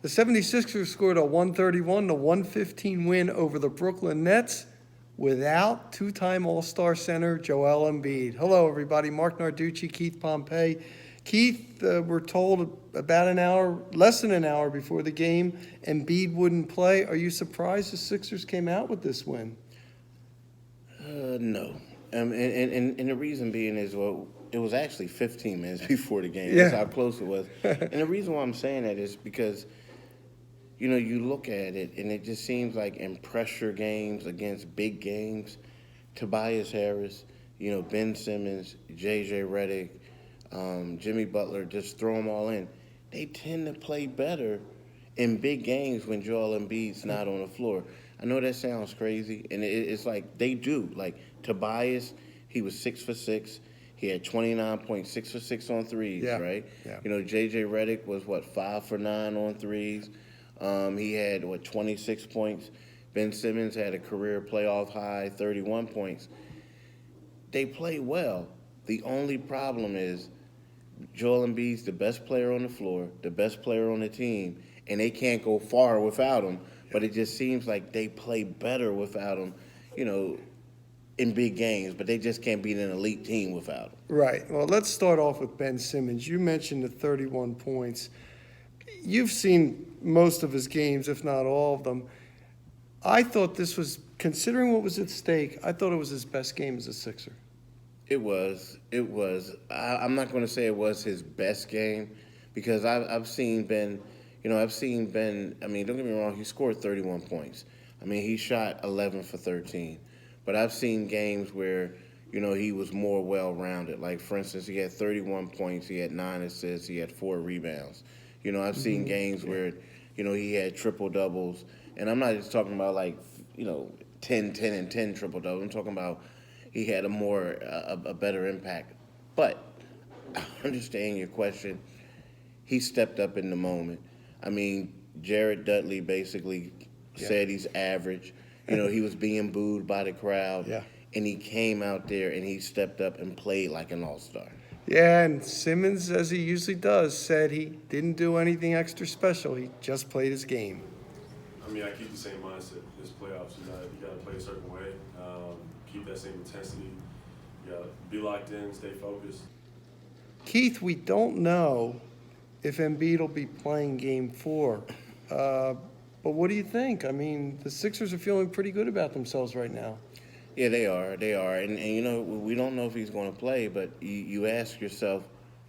The 76ers scored a 131 to 115 win over the Brooklyn Nets without two-time All-Star center Joel Embiid. Hello, everybody. Marc Narducci, Keith Pompey. Keith, we're told about an hour, less than an hour before the game, Embiid wouldn't play. Are you surprised the Sixers came out with this win? No. And the reason being is, well, it was actually 15 minutes before the game. Yeah. That's how close it was. And the reason why I'm saying that is because, you look at it, and it just seems like in pressure games against big games, Tobias Harris, Ben Simmons, J.J. Redick, Jimmy Butler, just throw them all in. They tend to play better in big games when Joel Embiid's not on the floor. I know that sounds crazy, and it's like they do. Like Tobias, he was 6 for 6. He had 29 points, 6 for 6 on threes, right? Yeah. J.J. Redick was, 5 for 9 on threes. He had, 26 points. Ben Simmons had a career playoff high, 31 points. They play well. The only problem is Joel Embiid's the best player on the floor, the best player on the team, and they can't go far without him. But it just seems like they play better without him, in big games, but they just can't beat an elite team without him. Right. Well, let's start off with Ben Simmons. You mentioned the 31 points. You've seen most of his games, if not all of them. I thought this was, considering what was at stake, I thought it was his best game as a Sixer. It was. I'm not going to say it was his best game because I've seen Ben, I mean, don't get me wrong, he scored 31 points. I mean, he shot 11 for 13. But I've seen games where, he was more well-rounded. Like, for instance, he had 31 points, he had 9 assists, he had 4 rebounds. I've seen games where, he had triple-doubles. And I'm not just talking about, 10, 10, and 10 triple-doubles. I'm talking about he had a better impact. But I understand your question. He stepped up in the moment. I mean, Jared Dudley basically said he's average. He was being booed by the crowd. Yeah. And he came out there and he stepped up and played like an all-star. Yeah, and Simmons, as he usually does, said he didn't do anything extra special. He just played his game. I mean, I keep the same mindset. This playoffs, you got to play a certain way. Keep that same intensity. You got to be locked in, stay focused. Keith, we don't know if Embiid will be playing Game 4. But what do you think? I mean, the Sixers are feeling pretty good about themselves right now. Yeah, they are. And we don't know if he's going to play, but you ask yourself,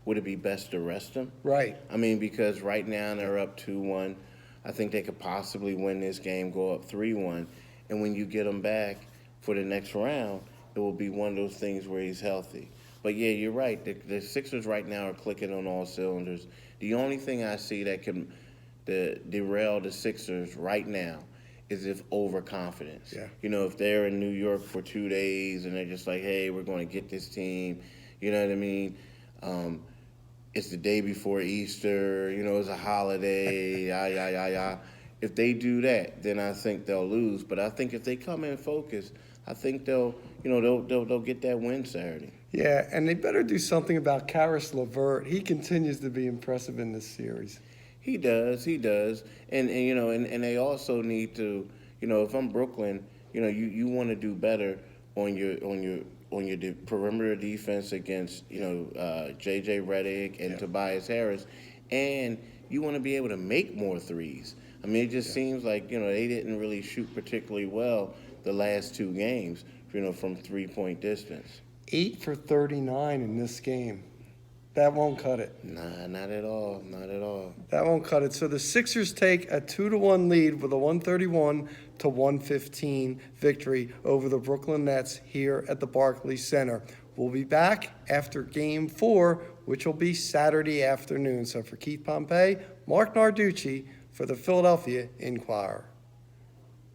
would it be best to rest him? Right. I mean, because right now they're up 2-1. I think they could possibly win this game, go up 3-1. And when you get him back for the next round, it will be one of those things where he's healthy. But, yeah, you're right. The Sixers right now are clicking on all cylinders. The only thing I see that can derail the Sixers right now is if overconfidence. Yeah. If they're in New York for 2 days and they're just like, hey, we're going to get this team, you know what I mean? It's the day before Easter, it's a holiday, If they do that, then I think they'll lose. But I think if they come in focused, I think they'll get that win Saturday. Yeah, and they better do something about Karis LeVert. He continues to be impressive in this series. He does, and they also need to, if I'm Brooklyn, you want to do better on your perimeter defense against J.J. Redick and Tobias Harris, and you want to be able to make more threes. I mean, it just seems like they didn't really shoot particularly well the last 2 games, from 3-point distance. 8 for 39 in this game. That won't cut it. Nah, not at all. Not at all. That won't cut it. So the Sixers take a 2-1 lead with a 131 to 115 victory over the Brooklyn Nets here at the Barclays Center. We'll be back after Game 4, which will be Saturday afternoon. So for Keith Pompey, Marc Narducci for the Philadelphia Inquirer.